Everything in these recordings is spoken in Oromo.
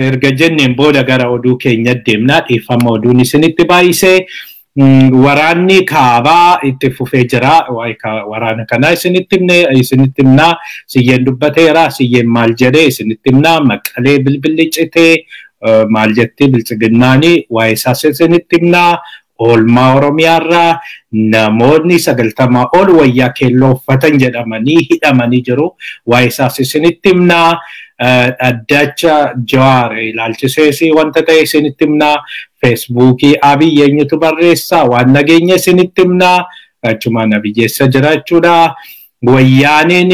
erga jenneen booda gara oduu keenya deemnaa dhiifama oduun isinitti baay'isee waraanni kaabaa itti fufee jira waraana kana isinitti himnaa siyyeen dubbateera siyyeen maal jedhee isinitti himnaa Maqalee bilbilli citee maal jetti bilchiginnaanii waa'ee isaas isinitti himnaa oolmaa Oromiyaarraa namoonni 90 ol wayyaa keelloo uffatan jedhamanii hidhamanii jiru waa'ee isaas isinitti himnaa Addacha Jawaar ilaalchiseesi wanta ta'e isinitti himnaa Facebookii Abiy eenyutu barreessaa waan nageenya isinitti himnaa achumaan abiyyeessa jira jechuudha wayyaaniin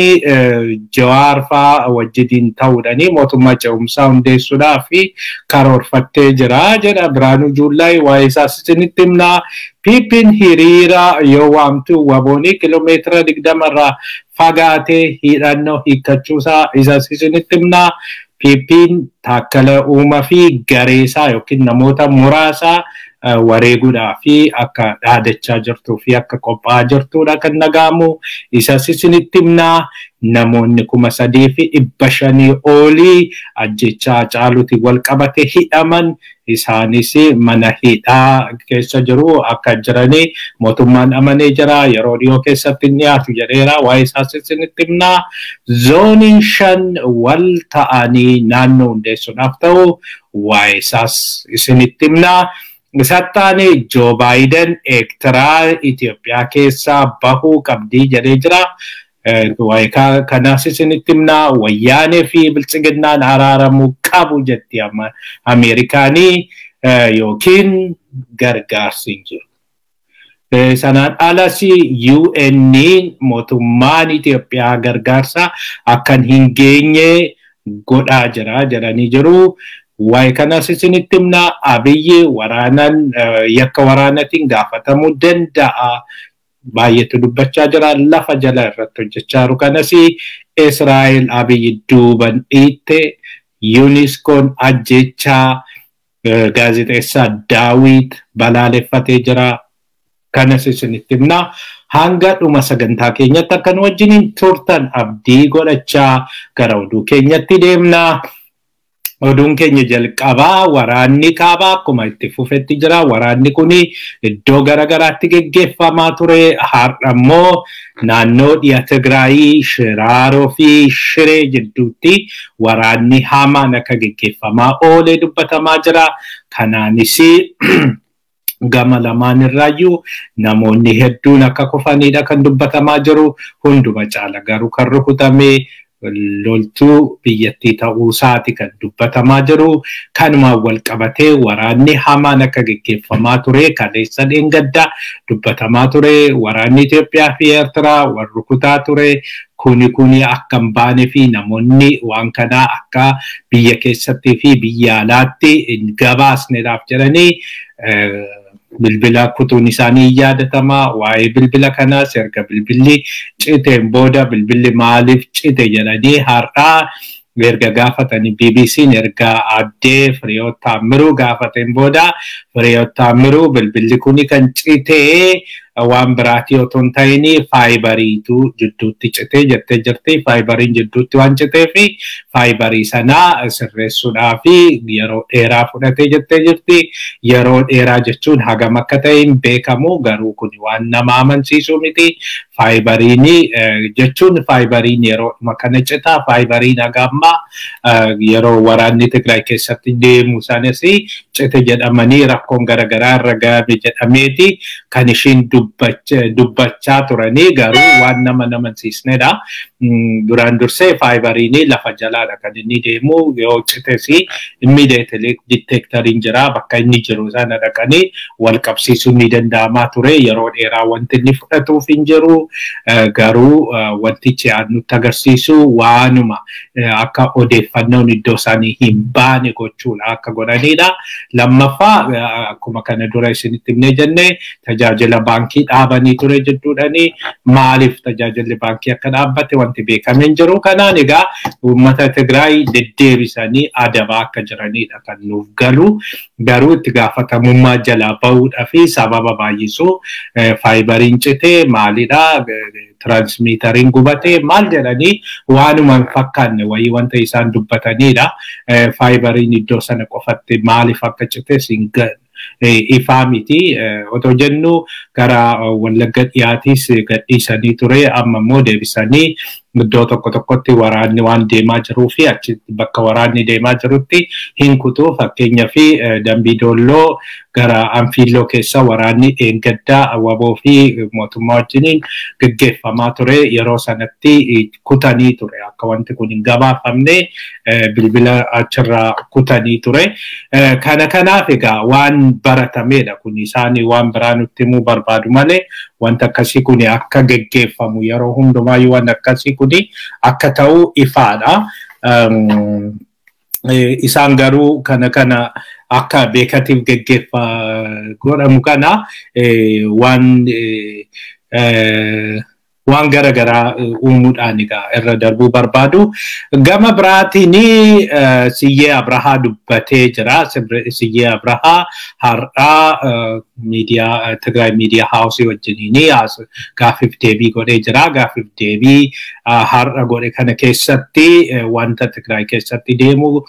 Jawaar faa wajjiniin ta'uudhaanii mootummaa ce'umsaa hundeessuudhaa fi karoorfattee jira jedha Biraanuu Juullaay waa'ee isaas isinitti himnaa Piipin hiriira yoo waamtu waboonii kiiloomeetira 20 irraa fagaatee hidhannoo hiikkachuusaa isaas isinitti himnaa Piipin Taakkala Uumaa fi gareesaa yookiin namoota muraasaa wareeguudhaa fi akka dhaadachaa jirtuu fi akka qophaa'aa jirtuudha kan nagaamu isaas isinitti himnaa namoonni 3,500 olii ajjechaa caaluutti wal qabate hidhaman isaanis mana hidhaa keessa jiru akka jiranii mootummaan amanee jira yeroo dhiyoo keessatti dhiyaatu jedheera waa'ee isaas isinitti himnaa zooniin 5 wal ta'anii naannoo hundeessuudhaaf ta'u waa'ee isaas isinitti himnaa Isattaani Joe Biden Eertiraa Itoophiyaa keessaa bahuu qabdii jedhee jira. Waa'ee kanaas isinitti himnaa wayyaanee fi bilchiginnaan araaramuu qabu jetti Ameerikaanii yookiin gargaarsi hin jiru. Sanaan alas UN mootummaan Itoophiyaa gargaarsa akkan hin geenye godhaa jira jedhanii jiru. Waa'ee kanaas isinitti himnaa Abiyyi waraanaan yakka waraanatiin gaafatamuu danda'a baay'eetu dubbachaa jira lafa jala irratti hojjechaa jiru kanas Israa'el Abiyyi duuban dhiitte UNESCOon ajjechaa gaazexeessaa Daawit balaaleffatee jira kanas isinitti himnaa hanga dhuma sagantaa keenyatti akkan wajjiniin turtan abdii godhachaa gara oduu keenyatti deemnaa. Oduun keenya jalqabaa waraanni kaabaa akkuma itti fufetti jira waraanni kuni iddoo garagaraatti geggeeffamaa ture har'a immoo naannoo dhiya Tigraayii Shiraaroo fi Shiree jidduutti waraanni hamaan akka geggeeffamaa oolee dubbatamaa jira kanaanis gama lamaan irraayyuu namoonni hedduun akka kufanidha kan dubbatamaa jiru hunduma caala garuu kan rukutamee loltuu biyyattii ta'uu isaati kan dubbatamaa jiru kanumaan wal qabatee waraanni hamaan akka geggeeffamaa ture kaleessa dheengadda dubbatamaa ture waraanni Itoophiyaa fi Eertiraa wal rukutaa ture kuni akka hin baane fi namoonni waan kanaa akka biyya keessattii fi biyya alaatti hin gabaasneedhaaf jedhanii bilbila kutuun isaanii yaadatamaa waa'ee bilbila kanaas erga bilbilli citeen booda bilbilli maaliif cite jedhanii har'aa erga gaafatanii BBC'n erga addee Firiyoot Taammiruu gaafateen booda Firiyoot Taammiruu bilbilli kuni kan citee waan biraatii otoo hin ta'in faayibariitu jidduutti citee jettee jirti faayibariin jidduutti waan citee fi faayibarii sanaa sirreessuudhaaf yeroo dheeraa fudhatee jettee jirti yeroo dheeraa jechuun hagam akka ta'e hin beekamu garuu kun waan nama amansiisu miti faayibariin jechuun faayibariin yeroo kana citaa faayibariin hagamma yeroo waraanni Tigraay keessatti deemu sanas cite jedhamanii rakkoon garagaraa irra gaame jedhameeti kan ishiin dubbachaa turanii garuu waan nama amansiisnedha duraan dursee faayibariin lafa jalaadha kan inni deemu yoo cites immediately detectoriin jira bakka inni jiru sana dhaqanii wal qabsiisuun ni danda'amaa ture yeroo dheeraa wanti inni fudhatuuf hin jiru garuu wantichi nutti agarsiisu waanuma akka odeeffannoon iddoo isaanii hin baane gochuudha akka godhanidha lammaffaa akkuma kana dura isinitti himnee jenne tajaajila baankii baankii dhaabanii ture jedhuudhani maaliif tajaajilli baankii akka dhaabbate wanti beekamee hin jiru. Kanaan egaa uummata Tigraay deddeebisanii adabaa akka jiranidha kan nuuf galu. Garuu itti gaafatamummaa jalaa bahuudhaa fi sababa baay'isuu faayibariin citee maalidha transmiiteriin gubatee maal jedhanii waanuma hin fakkaanne wayii wanta isaan dubbatanidha. Faayibariin iddoo sana qofatti maaliif akka citees hin ifaa miti. Otoo jennu gara Wallagga dhiyaatiis gadhiisanii ture amma immoo deebisanii iddoo tokko tokkotti waraanni waan deemaa jiruu fi achitti bakka waraanni deemaa jirutti hin kutuu. Fakkeenyaaf Dambidolloo gara Anfiiloo keessa waraanni eeggaddaa waboo fi mootummaa wajjiniin gaggeeffamaa ture. Yeroo sanatti kutanii ture akka wanti kun hin gabaafamne bilbila achirraa kutanii ture. Kanaaf egaa waan baratamedha kun isaanii waan biraa nutti himuu barbaadu malee wanta akkasii kun akka gaggeeffamu yeroo hundumaa waan akkasii kun akka ta'u ifaadha. Isaan garuu kana akka beekatiif godhamu kana waan gara uumuudhaan irra darbuu barbaadu. Gama biraatiin Siyyee Abrahaa dubbatee jira. Siyyee Abrahaa har'aa miidiyaa Tigraay Miidiyaa Haawusii wajjiniin gaaffiif deebii godhee jira. Gaaffiif deebii har'a godhe kana keessatti wanta Tigraay keessatti deemu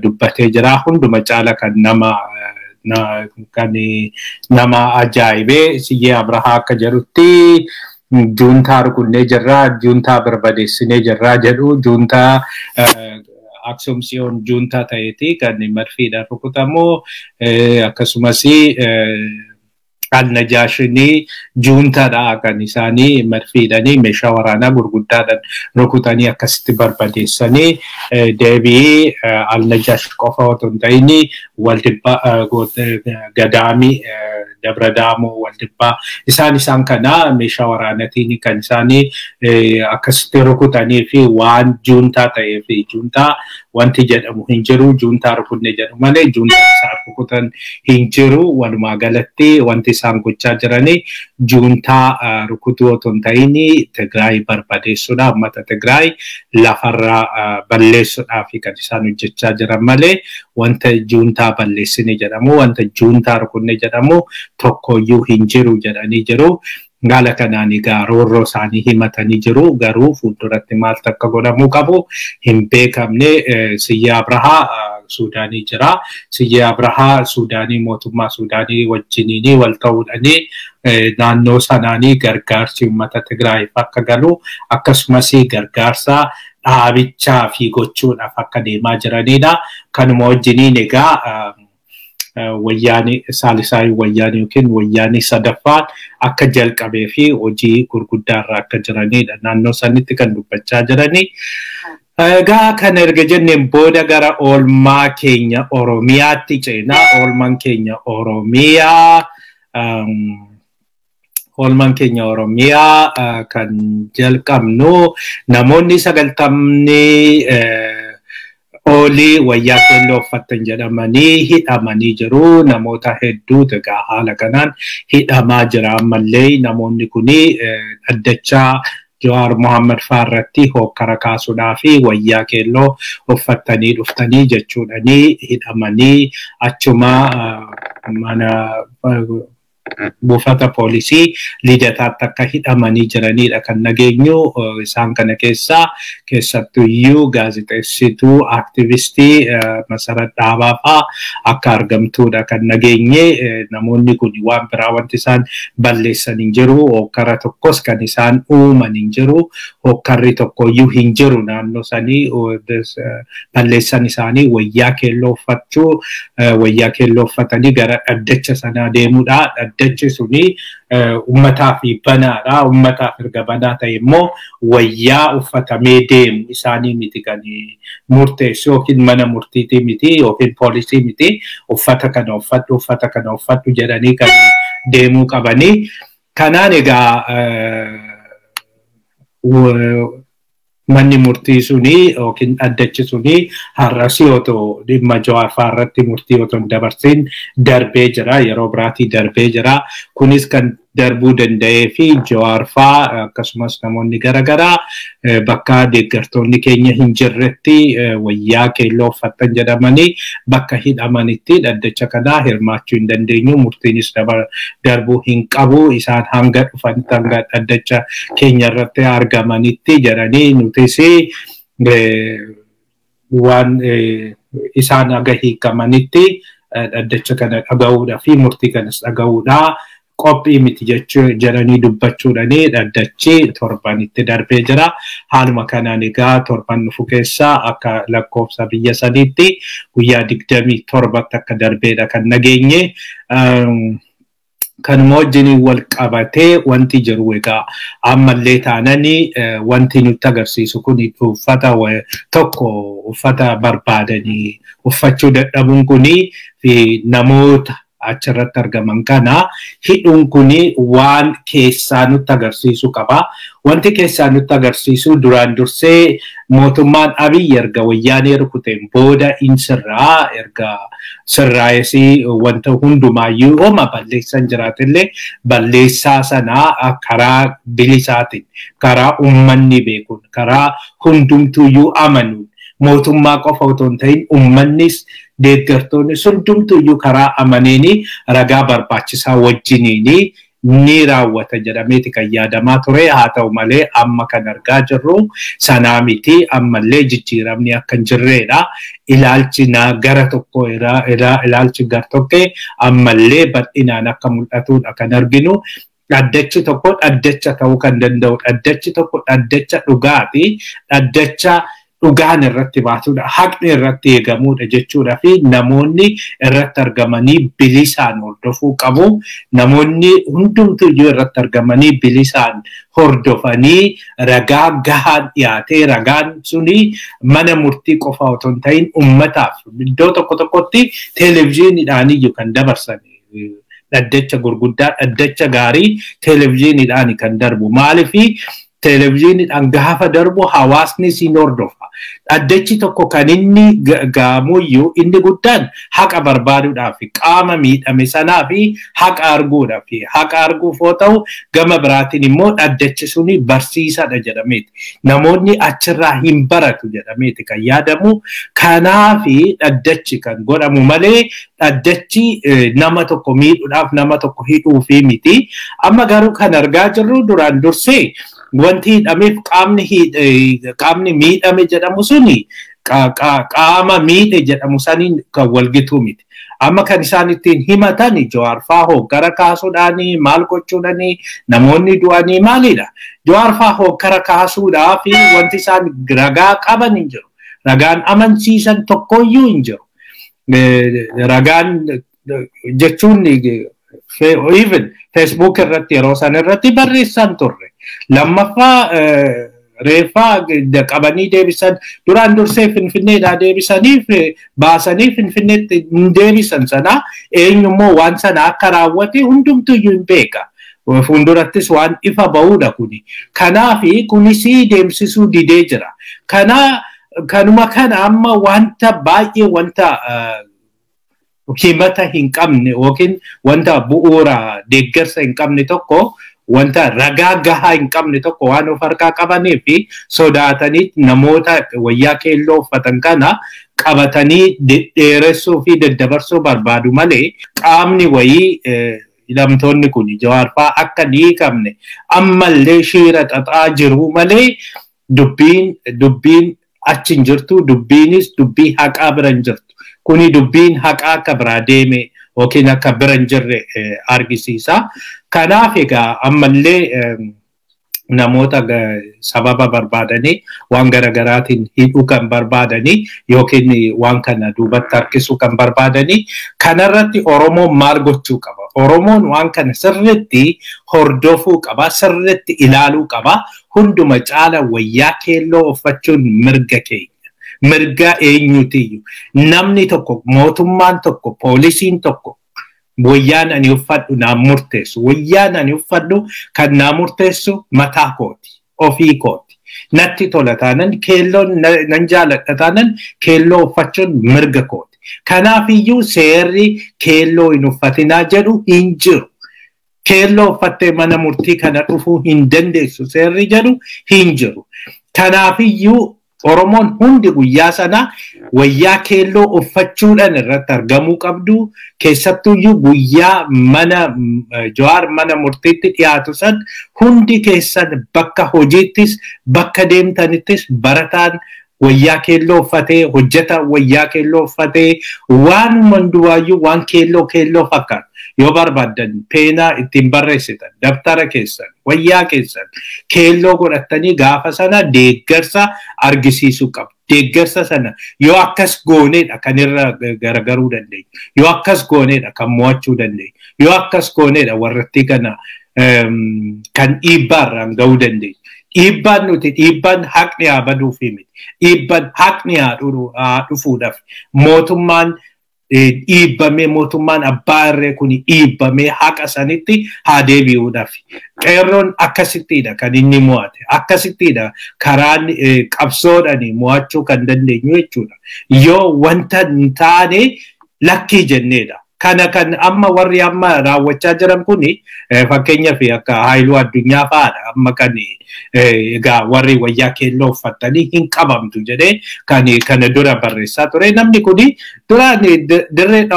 dubbatee jira. Hunduma caala kan nama ajaa'ibee Siyyee Abrahaa akka jedhutti juntaa rukunnee jirra, juntaa barbadeessinee jirra jedhu. Juntaa Aksum Tsiyoon juntaa ta'eeti kan marfiidhaan rukutamu. Akkasumas Al-Najaashii juntaadha kan isaanii marfiidhanii meeshaa waraanaa gurguddaadhaan rukutanii akkasitti barbadeessanii deebii Al-Najaash qofa otoo hin ta'in Waldibbaa Gadaamii Dabradaamoo Waldibbaa isaan kana meeshaa waraanaatiin kan isaanii akkasitti rukutanii fi waan juntaa ta'ee fi juntaa wanti jedhamu hin jiru. Juntaa rukunne jedhu malee juntaa isaan rukutan hin jiru. Walumaa galatti wanti isaan gochaa jiranii juntaa rukutuu otoo hin ta'in Tigraay barbadeessuudhaaf uummata Tigraay lafarraa balleessuudhaaf kan isaan hojjechaa jiran malee wanta juntaa balleessine jedhamu wanta juntaa rukunne jedhamu tokkoyyuu hin jiru jedhanii jiru. Haala kanaan egaa roorroo isaanii himatanii jiru. Garuu fuulduratti maaltu akka godhamuu qabu hin beekamne. Siyyee Abrahaa Suudaanii jira. Siyyee Abrahaa Suudaanii mootummaa Suudaanii wajjiniin wal ta'uudhaanii naannoo sanaanii gargaarsi uummata Tigraayiif akka galu akkasumas gargaarsa dhaabichaa fi gochuudhaaf akka deemaa jiranidha. Kanuma wajjiniin egaa wayyaanii Saalisaayii wayyaanii yookiin wayyaanii sadaffaan akka jalqabee fi hojii gurguddaarra akka jiranidha. Naannoo sanitti kan dubbachaa jiranii. Egaa kan erga jenneen booda gara oolmaa keenya Oromiyaatti ceenaa. Oolmaan keenya Oromiyaa kan jalqabnu namoonni 90 olii wayyaa keelloo uffatan jedhamanii hidhamanii jiru. Namoota hedduutu egaa haala kanaan hidhamaa jira. Ammallee namoonni kuni dhaddachaa Jawaar Mohaammed faarratti hokkara kaasuudhaa fi wayyaa keelloo uffatanii dhuftanii jechuudhanii hidhamanii achuma mana buufata poolisii lidataatti akka hidhamanii jiranidha kan nageenyu. Isaan kana keessattuyyuu gaazexeessituu aktivistii Masarat Dhaabaa fa'aa akka argamtuudha kan nageenye. Namoonni kun waan biraa wanti isaan balleessan hin jiru. Hokkara tokkos kan isaan uuman hin jiru. Hokkarri tokkoyyuu hin jiru naannoo sanii. Balleessan isaanii wayyaa keelloo uffachuu, wayyaa keelloo uffatanii gara dhaddacha sanaa deemuudha. Dhaddachi suni ummataaf banaadha. Ummataaf erga banaa ta'e immoo wayyaa uffatamee deemu isaanii miti kan murteessu yookiin mana murtiitii miti yookiin poolisii miti. Uffata kana uffadhu jedhanii kan deemuu qabanii. Kanaan egaa manni murtii suni yookiin dhaddachi suni har'as otoo dhimma Jawaar faarratti murtii otoo dabarsin darbee jira. Yeroo biraatii darbee jira. Kunis kan darbuu danda'ee fi Jawaar fa'aa akkasumas namoonni garaagaraa bakka deeggartoonni keenya hin jirretti wayyaa keelloo uffatan jedhamanii bakka hidhamanitti dhaddacha kanaa hirmaachuu hin dandeenyu murtiinis darbuu hin qabu isaan hanga dhufanitti hanga dhaddacha keenya irratti argamanitti jedhanii nutis waan isaan aga hiikamanitti dhaddacha kana dhaga'uudhaa fi murtii kanas dhaga'uudhaa qophii miti jedhanii dubbachuudhaanii dhaddachi torbanitti darbee jira. Haaluma kanaan egaa torban dhufu keessaa akka lakkoofsa biyya saniitti guyyaa 27 akka darbeedha kan nageenye. Kanuma wajjin wal qabatee wanti jiru egaa ammallee taananii wanti nutti agarsiisu kun uffata tokko uffata barbaadanii uffachuu dadhabuun kuni fi namoota achirratti argaman kana hidhuun kuni waan keessaa nutti agarsiisu qaba. Wanti keessaa nutti agarsiisu duraan dursee mootummaan Abiy erga wayyaanee rukuteen booda insirraa erga sirraayesii wanta hundumaayyuu oma balleessan jiraatillee balleessaa sanaa karaa bilisaatiin karaa ummanni beekuun karaa hundumtuyyuu amanuun mootummaa qofa otoo hin ta'in ummannis deeggartoonni hundumtuyyuu karaa amaneeni ragaa barbaachisaa wajjiniini ni raawwata jedhameeti kan yaadamaa ture. Haa ta'u malee amma kan argaa jirru sanaa miti ammallee jijjiiramni akka hin jirredha. Ilaalchi gara tokko ilaalchi gar-tokkee ammallee bal'inaan akka mul'atudha kan arginu. Dhaddachi tokko dhaddacha ta'uu kan danda'u dhaddachi tokko dhaddacha dhugaati. Dhaddacha dhugaan irratti baatudha. Haqni irratti eegamudha jechuudha fi namoonni irratti argamanii bilisaan hordofuu qabu. Namoonni hundumtuyyuu irratti argamanii bilisaan hordofanii ragaa gahaan dhiyaatee ragaan suni mana murtii qofa otoo hin ta'in ummataaf iddoo tokko tokkotti televezyiiniidhaan iyyuu kan dabarsan dhaddacha gurguddaa dhaddacha gaarii televezyiiniidhaan kan darbu maaliifi televezyiiniidhaan gaafa darbu hawaasni siin hordofa. Dhaddachi tokko kan inni gaamuyyuu inni guddaan haqa barbaaduudhaaf qaama miidhame sanaa fi haqa arguudhaaf haqa arguuf yoo ta'u gama biraatiin immoo dhaddachi suni barsiisaadha jedhameeti. Namoonni achirraa hin baratu jedhameeti kan yaadamu. Kanaafi dhaddachi kan godhamu malee dhaddachi nama tokko miidhuudhaaf nama tokko hidhuufi miti. Amma garuu kan argaa jirru duraan dursee wanti hidhameef qaamni miidhame jedhamu suni qaama miidhe jedhamu saniin kan walgituu miti. Amma kan isaan ittiin himatan Jawaar fa'aa hoggara kaasuudhaanii maal gochuudhaanii namoonni du'anii maalidha. Jawaar fa'aa hoggara kaasuudhaa fi wanti isaan ragaa qaban hin jiru. Ragaan amansiisan tokkoyyuu hin jiru. Ragaan jechuun even Facebook irratti yeroo san irratti barreessan turre. Lammaffaa reeffaa qabanii deebisan duraan dursee Finfinneedhaa deebisaniif baasanii Finfinneetti deebisan sana eenyummoo waan sana akka raawwate hundumtuyyuu hin beeka. Fuuldurattis waan ifa ba'uudha kuni. Kanaafi kunis deemsisuu didee jira. Kanuma kana amma wanta baay'ee wanta himata hin qabne yookiin wanta bu'uura deeggarsa hin qabne tokko wanta ragaa gahaa hin qabne tokko waan of harkaa qabanii fi sodaatanii namoota wayyaa keelloo uffatan kana qabatanii dheeressuu fi daddabarsuu barbaadu malee qaamni wayii hidhamtoonni kun Jawaar fa'aa akka hin hiikamne ammallee shiira xaxaa jiru malee dubbiin achi hin jirtu dubbiinis dubbii haqaa bira hin jirtu. Kuni dubbiin haqaa akka biraa deeme yookiin akka bira hin jirre argisiisa. Kanaaf egaa ammallee namoota sababa barbaadanii waan garagaraatiin hidhuu kan barbaadanii yookiin waan kana duubatti harkisuu kan barbaadanii kanarratti Oromoon maal gochuu qaba? Oromoon waan kana sirriitti hordofuu qaba, sirriitti ilaaluu qaba. Hunduma caala wayyaa keelloo uffachuun mirga keenya. Mirga eenyutiyyuu namni tokko mootummaan tokko poolisiin tokko wayyaan ani uffadhu naan murteessu wayyaan ani uffadhu kan naan murteessu mataa kooti ofii kooti natti tola taanan keelloon nan jaaladha taanan keelloo uffachuun mirga kooti. Kanaafiyyuu seerri keelloo hin uffatinaa jedhu hin jiru. keelloo uffattee mana murtii kana dhufuu hin dandeessu seerri jedhu hin jiru. Kanaafiyyuu Oromoon hundi guyyaa sana wayyaa keelloo uffachuudhaan irratti argamuu qabdu. Keessattuyyuu guyyaa mana Jawaar mana murtiitti dhiyaatu san hundi keessan bakka hojiittis bakka deemtanittis barataan wayyaa keelloo uffatee hojjeta wayyaa keelloo uffatee waan manduwaayyuu waan keelloo fakkaatu yoo barbaadan peenaa ittiin barreessitan daftara keessan wayyaa keessan keelloo godhatanii gaafa sana deeggarsa argisiisuu qabu. Deeggarsa sana yoo akkas gooneedha kan irra garagaruu dandeenya. Yoo akkas gooneedha kan mo'achuu dandeenya. Yoo akkas gooneedha warratti kana kan dhiibbaarraan ga'uu dandeenya. Dhiibbaan nuti dhiibbaan haqni haa baduufi miti. Dhiibbaan haqni haa dhufuudhaaf mootummaan dhiibbamee mootummaan abbaa irree kun dhiibbamee haqa sanitti haa deebi'uudhaaf. Qeerroon akkasittidha kan inni mo'ate. Akkasittidha karaan qabsoodhaan mo'achuu kan dandeenyu jechuudha. Yoo wanta hin taane lakkii jenneedha. Kana kan amma warri amma raawwachaa jiran kuni fakkeenyaaf akka Haayiluu Addunyaa fa'aadha. Amma kan egaa warri wayyaa keelloo uffatanii hin qabamtu jedhee kan kana dura barreessaa ture. Namni kuni duraan dirree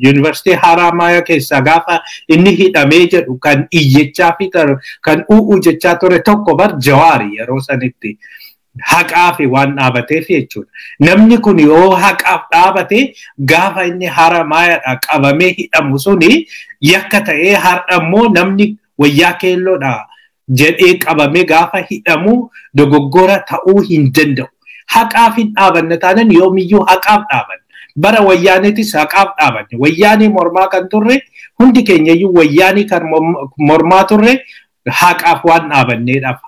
Yuunivarsiitii Haraamayaa keessaa gaafa inni hidhamee jedhu kan iyyachaa fi kan jechaa ture tokko bar Jawaari yeroo sanitti. Haqaaf waan dhaabateef jechuudha. Namni kun yoo haqaaf dhaabate gaafa inni Haramaayadhaa qabamee hidhamu suni yakka ta'ee har'a immoo namni wayyaa keelloodhaa jedhee qabamee gaafa hidhamu dogoggora ta'uu hin danda'u. Haqaaf hin dhaabanne taanaan yoomiyyuu haqaaf dhaaban. Bara wayyaaneetis haqaaf dhaabanne. Wayyaanii mormaa kan turre hundi keenyayyuu wayyaanii kan mormaa turre haqaaf waan dhaabanneedhaaf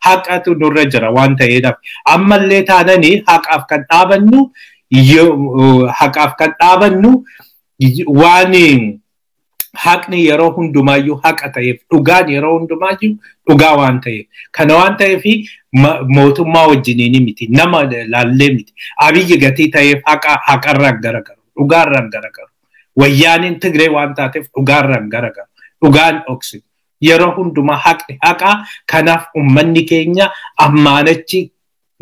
haqatu nurra jira waan ta'eedhaaf ammallee taananii haqaaf kan dhaabannu waan haqni yeroo hundumaayyuu haqa ta'eef dhugaan yeroo hundumaayyuu dhugaa waan ta'eef kana waan ta'eef mootummaa wajjiniin miti nama laallee miti Abiyyi gatii ta'eef haqarraan garagaru dhugaarraan garagaru wayyaaniin Tigree waan taateef dhugaarraan garagaru dhugaan dhoksitu. Yeroo hundumaa haqni haqa kanaaf ummanni keenya ammaanachi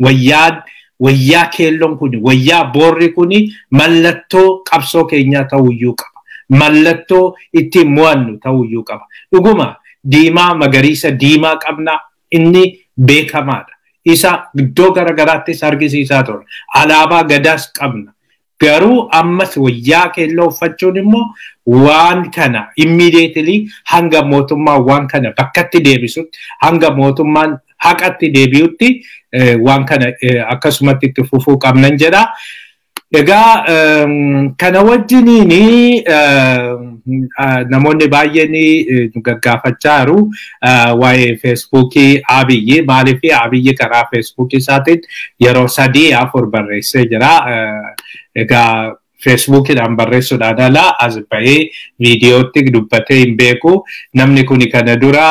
wayyaa keelloon kun wayyaa boorri kun mallattoo qabsoo keenyaa ta'uyyuu qaba. Mallattoo ittiin mo'annu ta'uyyuu qaba. Dhuguma diimaa magariisa diimaa qabna inni beekamaadha. Isa iddoo garagaraattis argisiisaa ture. Alaabaa gadaas qabna. Garuu ammas wayyaa keelloo uffachuun immoo waan kana immediately hanga mootummaan waan kana bakkatti deebisutti hanga mootummaan haqatti deebi'utti waan kana akkasumatti itti fufuu qabnan jedha. Egaa kana wajjiniin namoonni baay'een nu gaggaafachaa jiru waa'ee Feesbuukii Abiyyi maaliif Abiyyi karaa Feesbuukii isaatiin yeroo 3-4 barreessee jira. Egaa Feesbuukiidhaan barreessuudhaan ala as bahee viidiyootti dubbatee hin beeku. Namni kun kana dura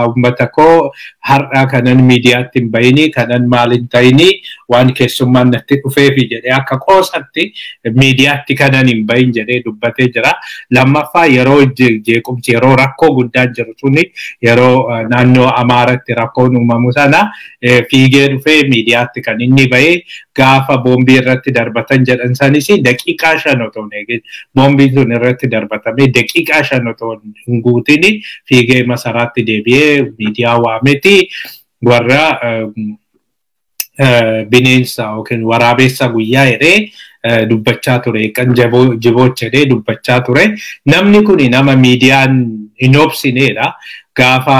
uummata koo har'a kanan miidiyaatti hin bahini kanan maal hin ta'ini waan keessummaan natti dhufeefi jedhee akka qoosatti miidiyaatti kanan hin bahin jedhee dubbatee jira. Lammaffaa yeroo jeequmsi yeroo rakkoo guddaan jiru suni yeroo naannoo Amaaratti rakkoon uumamu sana fiigee dhufee miidiyaatti kan inni bahee gaafa boombii irratti darbatan jedhan sanis daqiiqaa 5 otoo boombiin sun irratti darbatame daqiiqaa 5 otoo hin guutin fiigee masaraatti deebi'ee miidiyaa waameti warra bineensa yookiin waraabessa guyyaa jedhee dubbachaa ture kan jibooch jedhee dubbachaa ture. Namni kun nama miidiyaan hin obsineedha. Gaafa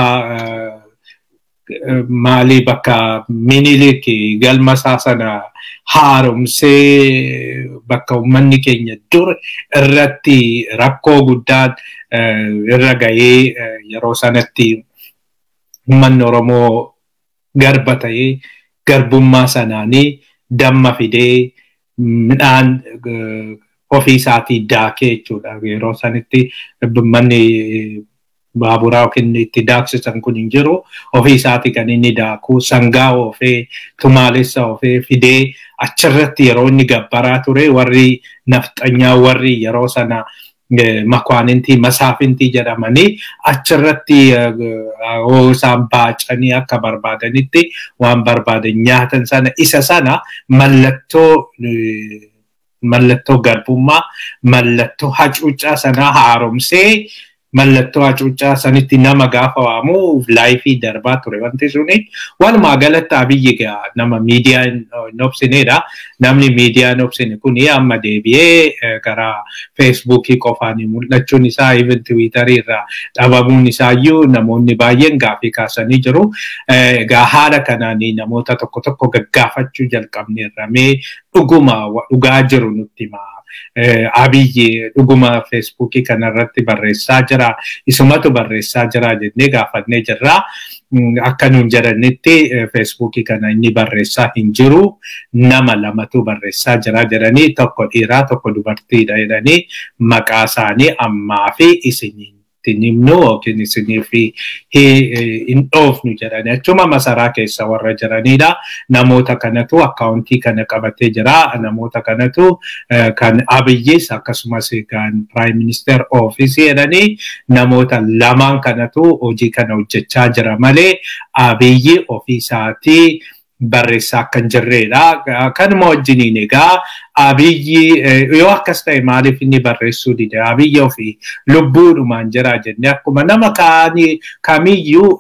maali bakka Minilik galma isaa sana haaromsee bakka uummanni keenya dur irratti rakkoo guddaan irra gahee yeroo sanatti uummanni Oromoo garba ta'ee garbummaa sanaanii damma fidee midhaan ofii isaatii daakee jechuudha. Yeroo sanitti uummanni baaburaa yookiin itti daaksisan kun hin jiru. Ofii isaatii kan inni daaku sangaa oofee tumaalessa oofee fidee achirratti yeroo inni gabbaraa ture warri nafxanyaa warri yeroo sana makwaninti masaafinti jedhamanii achirratti isaan baacanii akka barbaadanitti waan barbaadan nyaatan sana isa sana mallattoo garbummaa mallattoo hacuuccaa sana haaromsee mallattoo hacuuccaa sanitti nama gaafa waamu laayifii darbaa ture wanti suni walumaa galatti Abiyyi nama miidiyaa nobsineedha namni miidiyaa nobsine kuni amma deebi'ee karaa feesbuukii qofaanii mul'achuun isaa even tiwiitarii irraa dhabamuun isaayyuu namoonni baay'een gaafii kaasanii jiru haala kanaanii namoota tokko gaggaafachuu jalqabneerra mee dhugaa jiru nutti himaa Abiyyi dhuguma feesbuukii kanarratti barreessaa jira isumatu barreessaa jira jennee gaafannee jirra akka nuun jedhanitti feesbuukii kana inni barreessaa hin jiru nama lamatu barreessaa jira jedhanii tokko dhiiraa tokko dubartiidha jedhanii maqaa isaanii ammaa fi isiniin nimnu yookiin isinii fi hin dhoofnu jedhanii achuma masaraa keessa warra jiranidha. Namoota kanatu akkaawuntii kana qabatee jira. Namoota kanatu kan Abiyyis akkasumas kan Prime Minister Office jedhanii namoota lamaan kanatu hojii kana hojjechaa jira malee Abiyyi ofiisaatii barreessaa kan jirredha. Kanuma wajjiniin egaa Abiyyi yoo akkas ta'e maaliif inni barreessuu dide? Abiyyi ofii lubbuudhumaan jira jennee akkuma nama kamiyyuu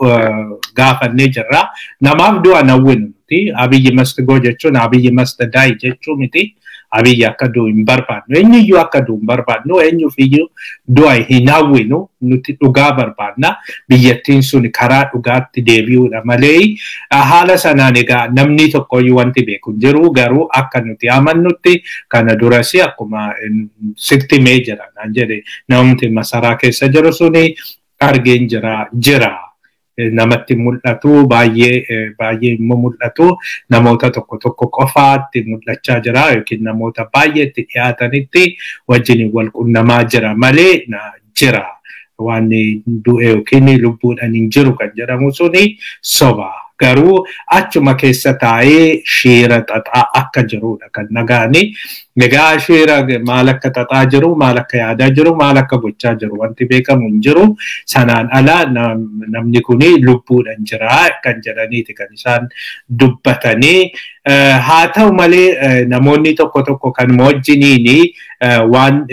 gaafannee jirra. Namaaf du'a hawwinu nuti. Abiyyi must go jechuun Abiyyi must die jechuu miti. Abiyyi akka du'u hin barbaadnu. Eenyuyyuu akka du'u hin barbaadnu. Eenyuufiyyuu du'a hin hawwinu. Nuti dhugaa barbaadna. Biyyattiin sun karaa dhugaatti deebi'uudha malee haala sanaan egaa namni tokkoyyuu wanti beeku jiru garuu akka nuti amannutti kana durasi akkuma sitti mee jira naan jedhe namni masaraa keessa jiru suni argeen jira. Namatti mul'atu baay'ee immoo mul'atu namoota tokko qofaatti mul'achaa jira yookiin namoota baay'eetti dhiyaatanitti wajjin wal qunnamaa jira malee jira waan du'e yookiin lubbuudhaan hin jiru kan jedhamu suni soba. Garuu achuma keessa taa'ee shiira xaxaa akka jirudha kan nagaani. Egaa shiira maal akka xaxaa jiru, maal akka yaadaa jiru, maal akka gochaa jiru wanti beekamu hin jiru. Sanaan ala namni kuni lubbuudhaan jira kan jedhaniiti kan isaan dubbatanii. Haa ta'u malee namoonni tokko kan wajjiniini waan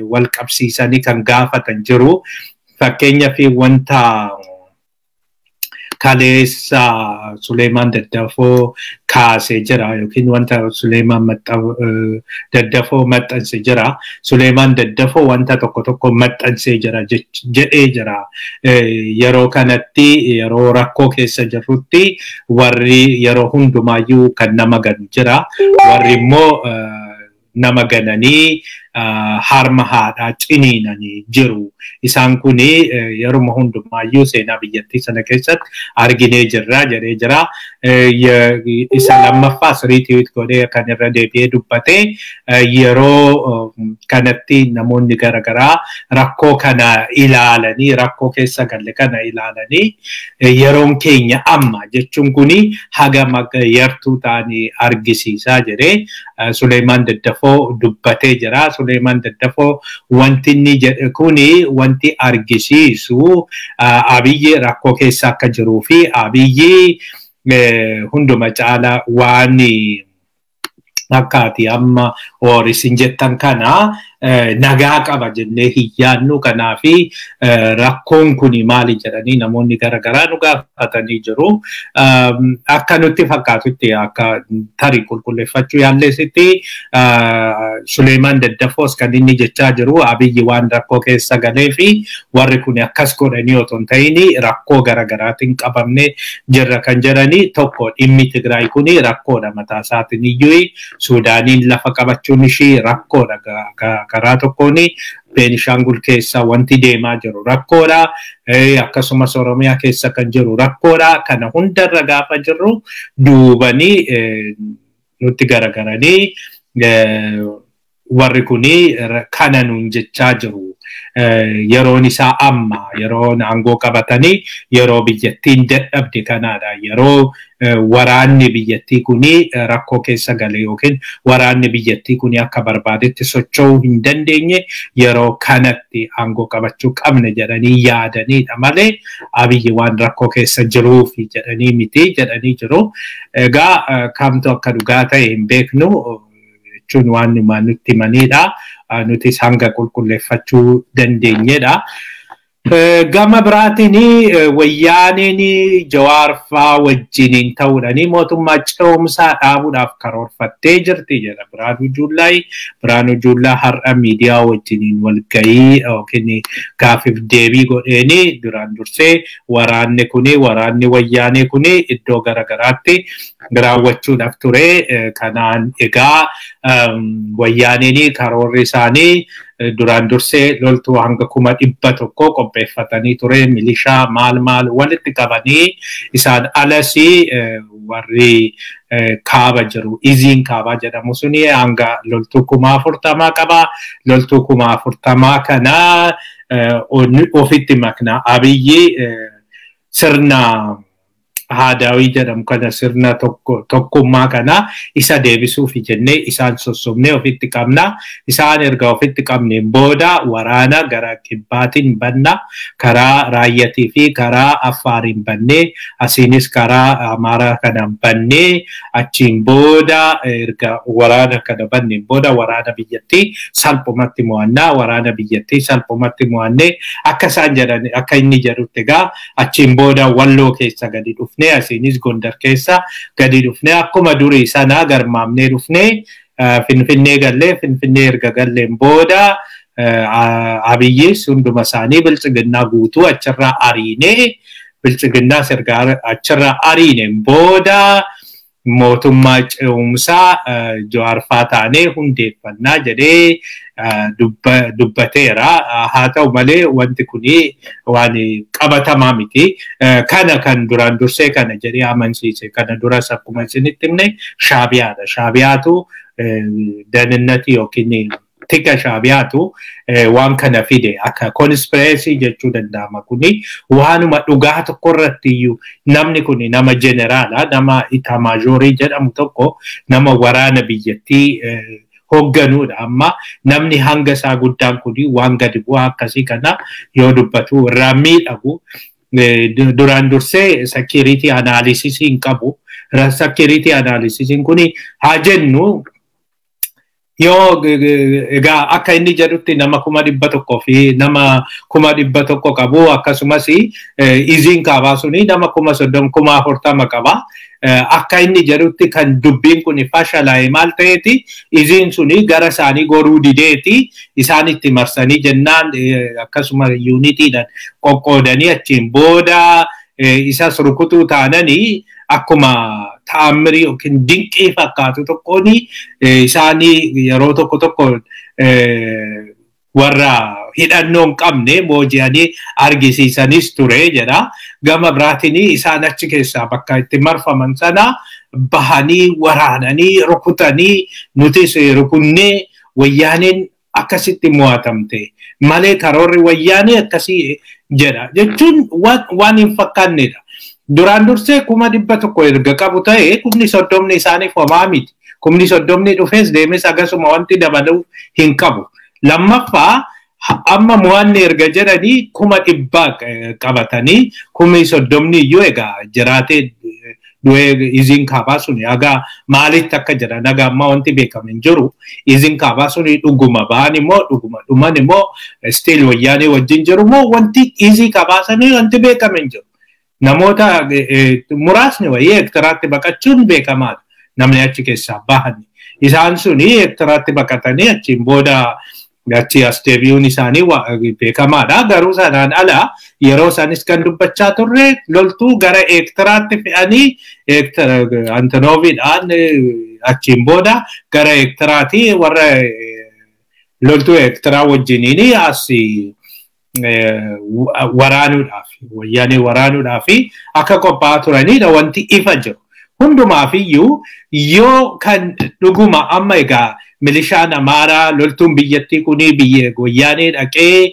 wal qabsiisanii kan gaafatan jiru. Fakkeenyaaf wanta kaleessa Suleemaan Daddafoo kaasee jira yookiin wanta Suleemaan Daddafoo maxxanse jira. Suleemaan Daddafoo wanta tokko maxxansee jira jedhee jira. Yeroo kanatti yeroo rakkoo keessa jirrutti warri yeroo hundumaayyuu kan nama ganu jira. Warri immoo nama gananii harma haadhaa ciniinanii jiru. Isaan kuni yeroo hundumaayyuu seenaa biyyattii sana keessatti arginee jirra jedhee jira. Isa lammaffaa siriitiiwit godhee kan irra deebi'ee dubbate yeroo kanatti namoonni garaagaraa rakkoo kana ilaalanii rakkoo keessa galle kana ilaalanii yeroon keenya amma jechuun kuni hagam yartuu ta'anii argisiisaa jedhee Suleemaan Daddafoo dubbatee jira. Suleemaan Daddafoo wanti inni jedhe kuni wanti argisiisu Abiyyi rakkoo keessa akka jiruu fi Abiyyi hunduma caala waan akkaati amma isin jettan kana nagaa qaba jennee hin yaadnu kanaafi rakkoon kuni maali jedhanii namoonni garaagaraa nu gaafatanii jiru. Akka nutti fakkaatutti akka tarii qulqulleeffachuu yaalleesitti Suleemaan Daddafoos kan inni jechaa jiru Abiyyi waan rakkoo keessa galee fi warri kun akkas godhanii otoo hin ta'in rakkoo garaagaraatiin qabamne jirra kan jedhanii tokko dhimmi Tigraay kuni rakkoodha mataa isaatiin iyyuu Suudaaniin lafa qabachuun ishii rakkoodha karaa tokkoon Beenishaangul keessa wanti deemaa jiru rakkoodha. Akkasumas Oromiyaa keessa kan jiru rakkoodha. Kana hundarra gaafa jirru duubanii nutti garagaranii warri kuni kana nuun jechaa jiru. yeroon isaa amma yeroon aangoo qabatanii yeroo biyyattiin dadhabde kanaadha yeroo waraanni biyyattii kuni rakkoo keessa galee yookiin waraanni biyyattii kuni akka barbaadetti socho'uu hin dandeenye yeroo kanatti aangoo qabachuu qabna jedhanii yaadanidha malee Abiyyi waan rakkoo keessa jiruuf jedhanii miti jedhanii jiru. Egaa kamtu akka dhugaa ta'e hin beeknu jechuun waan nutti himanidha. Nuti hanga qulqulleeffachuu dandeenyedha. Gama biraatiin wayyaaneen Jawaar faa wajjiniin ta'uudhaan mootummaa ce'umsaa dhaabuudhaaf karoorfattee jirti jedha Biraanuu Juullaa har'a miidiyaa wajjiniin walgahii yookiin gaafiif deebii godheeni duraan dursee waraanni wayyaanee kuni iddoo garagaraatti raawwachuudhaaf ture. Kanaan egaa wayyaaneen karoorri isaanii duraan dursee loltuu hanga 100,000 qopheeffatanii ture milishaa maal walitti qabanii isaan alasii warri kaaba jiru iziin kaaba jedhamu suni hanga loltuu 40,000 qaba. Loltuu 40,000 kana ofitti makna Abiyyi sirna haadaawii jedhamu kana sirna tokkummaa kana isa deebisuuf jennee isaan sossobnee ofitti qabna. Isaan erga ofitti qabneen booda waraana gara kibbaatiin banna, karaa raayyatii fi karaa affaariin bannee asiinis karaa amaaraa kanaan bannee achiin booda erga waraana kana banneen booda waraana biyyattii salphumatti mo'annaa. Waraana biyyattii salphumatti mo'annee akka isaan jedhan akka inni jedhutti egaa achiin booda Walloo keessa gadi dhufne asiinis Gondar keessa gadi dhufne akkuma durii sana garmaamnee dhufne Finfinnee gallee Finfinnee erga galleen booda Abiyyi hunduma isaanii bilchiginnaa guutuu achirraa ariinee bilchiginnaa erga achirraa ariineen booda mootummaa ce'umsaa Jawaar faa taanee hundeeffannaa jedhee dubbateera. Haa ta'u malee wanti kuni waan qabatamaa miti. Kana kan duraan dursee kana jedhee amansiise kana duras akkuma isinitti himne Shaabiyaadha. Shaabiyaatu daninnati yookiin tika Shaabiyaatu waan kana fide akka konspireesii jechuu danda'ama. Kuni waanuma dhugaa tokko irratti iyyuu namni kuni nama jeneraala, nama itamaajorii jedhamu tokko nama waraana biyyattii hoogganuudha. Amma namni hanga isaa guddaan kuni waan gadi bu'aa akkasii kana yoo dubbatu irraa miidhagu. Duraan dursee security analysis hin qabu. Security analysis kuni haa jennu yoo egaa akka inni jedhutti nama 100,000 fi nama 100,000 qabu akkasumas iziin kaabaa suni nama 30,040 qaba. Akka inni jedhutti kan dubbiin kun fashalaa'e maal ta'eeti iziin suni gara isaanii goruu dideeti isaan itti marsanii jennaan akkasuma yuunitiidhaan qoqqoodanii achiin booda isas rukutuu taananii akkuma ta'ammirii yookiin dinqii fakkaatu tokkoon isaanii yeroo tokko warra hidhannoon qabne booji'anii argisiisanis ture jedha. Gama biraatiin isaan achi keessaa bakka itti marfaman sana bahanii waraananii rukutanii nutis rukunnee wayyaaneen akkasitti mo'atamte malee karoorri wayyaanee akkasii jedha jechuun waan hin fakkaannedha. Duraan dursee 100,000 erga qabu ta'e 30,000 isaaniif homaa miti. 30,000 dhufees deemes akkasuma wanti dabaluu hin qabu. Lammaffaa amma mo'anni erga jedhanii 100,000 qabatanii 30,000 iyyuu egaa jiraatee du'ee iziin kaabaa suni egaa maalitti akka jedhan egaa amma wanti beekame hin jiru. Iziin kaabaa suni dhuguma ba'an immoo dhuguma dhuman immoo stiil wayyaanee wajjin jiru immoo wanti izii kaabaa sanii wanti beekame hin jiru. Namoota muraasni wayii Eertiraatti baqachuun beekamaadha. Namni achi keessaa bahan. Isaan suni Eertiraatti baqatanii achiin booda achi as deebi'uun isaanii beekamaadha. Garuu sanaan ala yeroo isaanis kan dubbachaa turre loltuu gara Eertiraatti fe'anii Antonooviidhaan achiin booda gara Eertiraatti warra loltuu Eertiraa wajjiniin as waraanuudhaaf wayyaanee waraanuudhaaf akka qophaa'aa turanidha wanti ifa jiru. Hundumaafiyyuu yoo kan dhuguma amma egaa milishaan Amaaraa loltuun biyyattii kuni biyya wayyaanee dhaqee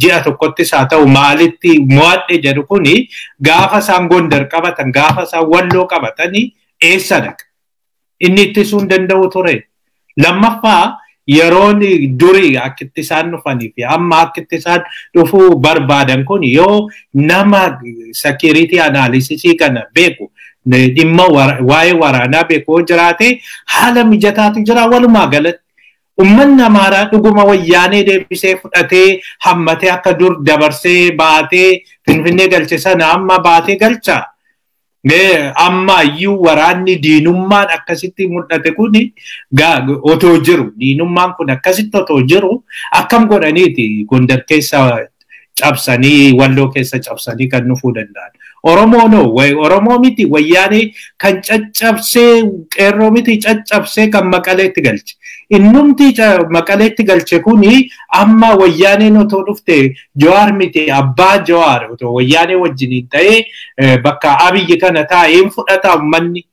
ji'a tokkottis haa ta'u maalitti mo'adhe jedhu kuni gaafa isaan Gondar qabatan gaafa isaan Walloo qabatanii eessa dhaqa? Inni ittisuun danda'u ture. Lammaffaa yeroon durii akka itti isaan dhufanii fi amma akka itti isaan dhufuu barbaadan kun yoo nama security analysis kana beeku dhimma waa'ee waraanaa beeku jiraate haala mijataatu jira walumaa galatti. Ummanni Amaaraa dhuguma wayyaanee deebisee fudhatee hammatee akka dur dabarsee baatee Finfinnee galche sana amma baatee galcha. Amma iyyuu waraanni diinummaan akkasitti mul'ate kuni otoo jiru diinummaan kun akkasitti otoo jiru akkam godhaniiti Gondar keessa cabsanii Walloo keessa cabsanii kan dhufuu danda'an. Oromoo miti wayyaanee kan caccabsee qeerroo miti caccabsee kan Maqaleetti galche. Innumti Maqaleetti galche kuni amma wayyaaneen otoo dhufte Jawaar miti abbaa Jawaar otoo wayyaanee wajjiniin ta'ee bakka Abiyyi kana taa'een fudhata ummanni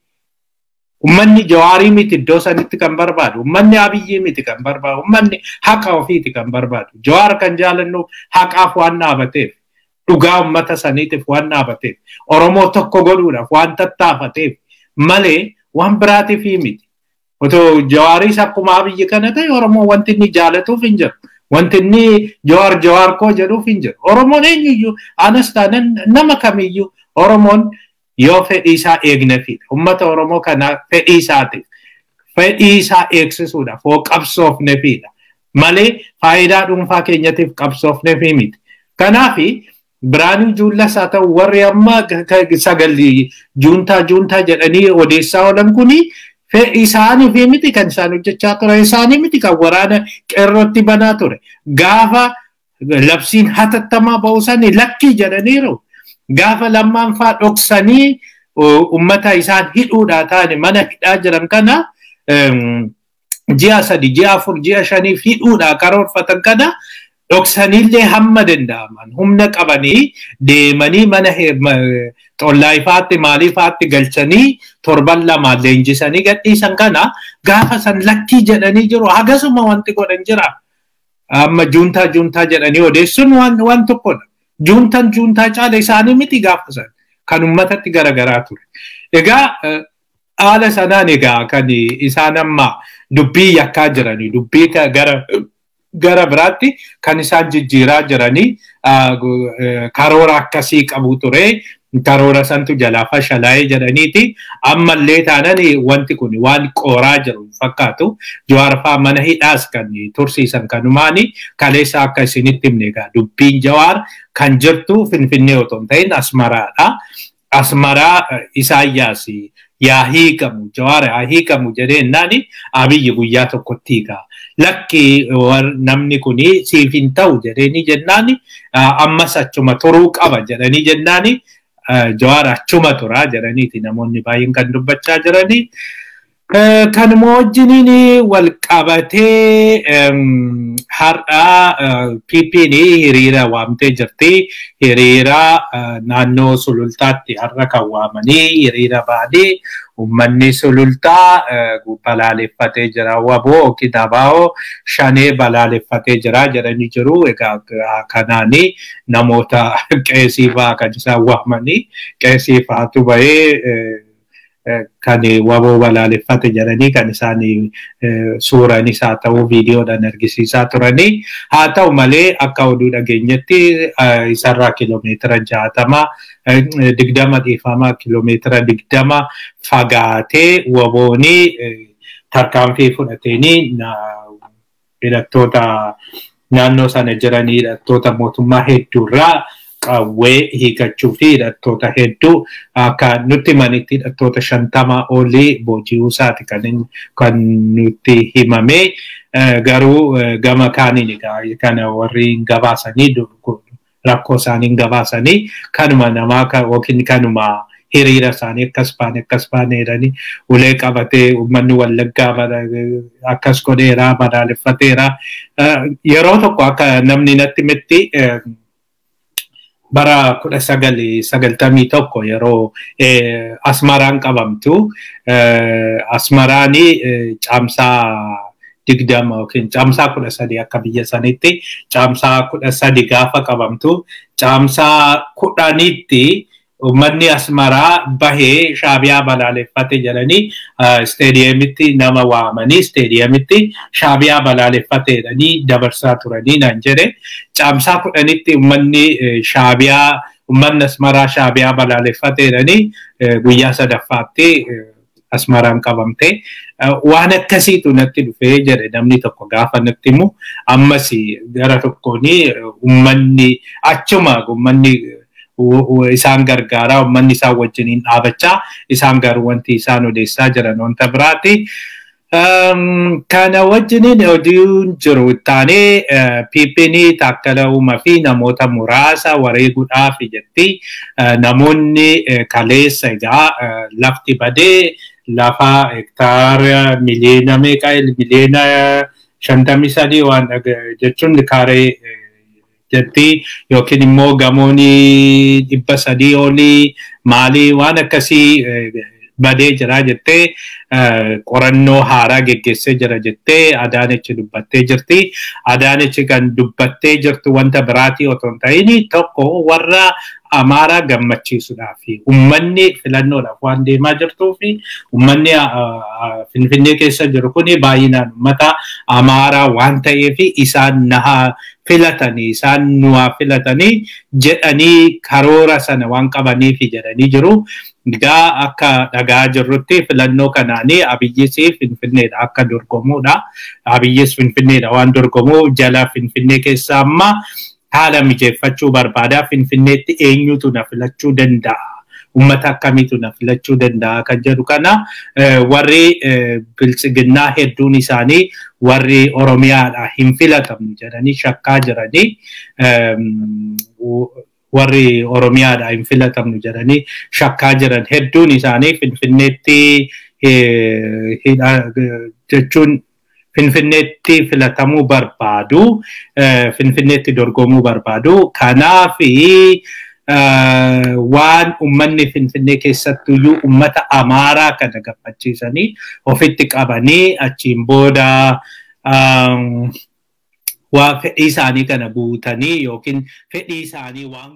Jawaarii miti iddoo sanitti kan barbaadu ummanni Abiyyi miti kan barbaadu ummanni haqa ofiiti kan barbaadu Jawaar kan jaalannu haqaaf waan dhaabateef dhugaa ummata saniitiif waan dhaabateef Oromoo tokko godhuudhaaf waan tattaafateef malee waan biraatiif miti. Otoo Jawaaris akkuma Abiyyi kana ta'e Oromoo wanti inni jaalatuuf hin jiru. Wanti inni Jawaar koo jedhuuf hin jiru. Oromoon eenyuyyuu anas taanaan nama kamiyyuu Oromoon yoo fedhii isaa eegneefidha. Ummata Oromoo kana fedhii isaatiif fedhii isaa eegsisuudhaaf hoo qabsoofneefidha. Malee faayidaa dhuunfaa keenyatiif qabsoofneefi miti. Kanaafi Biraanuu Juullas haa ta'u warri amma sagalli juuntaa jedhanii odeessaa oolan kuni isaanii miti kan isaan hojjechaa ture isaanii miti kan waraana qeerrootti banaa ture gaafa labsiin hatattamaa ba'usanii lakkii jedhaniiru gaafa lammaanfaa dhoksanii ummata isaan hidhuudhaa taane mana hidhaa jiran kana ji'a 3 ji'a 4 ji'a 5 hidhuudhaa karoorfatan kana dhoksanillee hamma danda'aman humna qabanii deemanii mana xollaayifaatti maaliifaatti galchanii torban lama leenjisanii gadhiisan kana gaafa san lakkii jedhanii jiru hagasuma wanti godhan jira. Amma juuntaa jedhanii odeessuun waan tokkodha. Juuntaa caala isaanii miti gaafa san kan ummatatti garagaraa ture. Egaa haala sanaan egaa kan isaan amma dubbii yakkaa jiranii dubbii gara biraatti kan isaan jijjiiraa jiranii karoora akkasii qabu ture. Karoora santu jalaa fashalaa'ee jedhaniiti ammallee taanaan wanti kun waan qooraa jiru fakkaatu Jawaar fa'aa mana hidhaas kan tursiisan kanumaani kaleessa akka isinitti himne egaa dubbiin Jawaar kan jirtu Finfinnee otoo hin ta'in Asmaraadha. Asmaraa Isaayyaas yaa hiikamu Jawaar yaa hiikamu jedheennaani Abiyyi guyyaa tokkotti hiika. Lakki namni kuni siif hin ta'u jedhanii jennaani ammas achuma turuu qaba jedhanii jennaani. Jawaar achuma tura jedhaniiti namoonni baay'een kan dubbachaa jiranii. Kanuma wajjiniin wal qabatee har'a PP'n hiriira waamtee jirti. Hiriira naannoo Sulultaatti har'a kan waamanii hiriira baadii ummanni Sulultaa balaaleffatee jira. Waboo kitaabaa shanee balaaleffatee jira jedhanii jiru. Egaa kanaani namoota qeesii fa'aa kan isaan waamanii qeesii fa'aatu bahee kan waboo balaaleffate jedhanii kan isaan suuraanis haa ta'u viidiyoodhaan argisiisaa turanii. Haa ta'u malee akka oduu dhageenyetti isarraa kiiloomeetira 20 dhiifamaa kiiloomeetira 20 fagaatee waboonii tarkaanfii fudhateenii hidhattoota naannoo sana jiranii hidhattoota mootummaa hedduurraa qawwee hiikachuu fi hidhattoota hedduu akka nutti manitti hidhattoota 50 olii booji'uu isaati kan nutti himame. Garuu gama kaaniin kana warri gabaasanii rakkoo isaanii gabaasanii kanuma namaa yookiin kanuma hiriira isaanii akkas baane jedhanii ulee qabatee uummanni Wallaggaa akkas godheera balaaleffateera. Yeroo tokko akka namni natti mitti bara 1991 yeroo Asmaraan qabamtu Asmaraani caamsaa 20 yookiin caamsaa 13 akka biyya sanitti caamsaa 13 gaafa qabamtu caamsaa 10tti ummanni Asmaraa bahee Shaabiyaa balaaleffate jedhanii isteediyamitti nama waamanii isteediyamitti Shaabiyaa balaaleffate jedhanii dabarsaa turanii naan jedhe caamsaa 10tti ummanni Shaabiyaa ummanni Asmaraa Shaabiyaa balaaleffate jedhanii guyyaa sadaffaatti Asmaraan qabamte waan akkasiitu natti dhufee jedhe namni tokko gaafa natti himu ammas gara tokkooni ummanni achuma ummanni isaan gargaaraa ummanni isaan wajjiniin dhaabachaa isaan garuu wanti isaan odeessaa jiran wanta biraati. Kana wajjiniin oduun jiru taanee PPN Taakkalaa Uumaa fi namoota muraasa wareeguudhaaf jetti namoonni kaleessa egaa lafti badee lafa hektaara miliyoona meeqa miliyoona 53 waan jechuun kaaree jetti yookiin immoo gamooni 300 olii maalii waan akkasii badee jira jettee qorannoo haaraa geggeessee jira jettee Adaanechi dubbattee jirti. Adaanechi kan dubbattee jirtu wanta biraatii otoo hin ta'in tokko warra Amaaraa gammachiisuudhaaf ummanni filannoodhaaf waan deemaa jirtuu fi ummanni Finfinnee keessa jiru kun baay'inaan ummata Amaaraa waan ta'eef isaan naha filatanii isaan nuwaa filatanii jedhanii karoora sana waan qabaniif jedhanii jiru. Egaa akka dhagaa jirrutti filannoo kanaanii Abiyyis Finfinneedha akka dorgomuudha. Abiyyis Finfinneedha waan dorgomuu jala Finfinnee keessa amma haala mijeeffachuu barbaada. Finfinneetti eenyutu na filachuu danda'a? Ummata akkamiitu na filachuu danda'a kan jedhu kana warri biltsiginnaa hedduun isaanii warri Oromiyaadha hin filatamne jedhanii shakkaa jiranii warri Oromiyaadha hin filatamne jedhanii shakkaa jiran hedduun isaanii Finfinneetti jechuun Finfinneetti filatamuu barbaadu, Finfinneetti dorgomuu barbaadu. Kanaafi waan ummanni Finfinnee keessattuyyuu ummata Amaaraa kana gammachiisanii ofitti qabanii achiin booda waa fedhii isaanii kana guutanii yookiin fedhii isaanii waan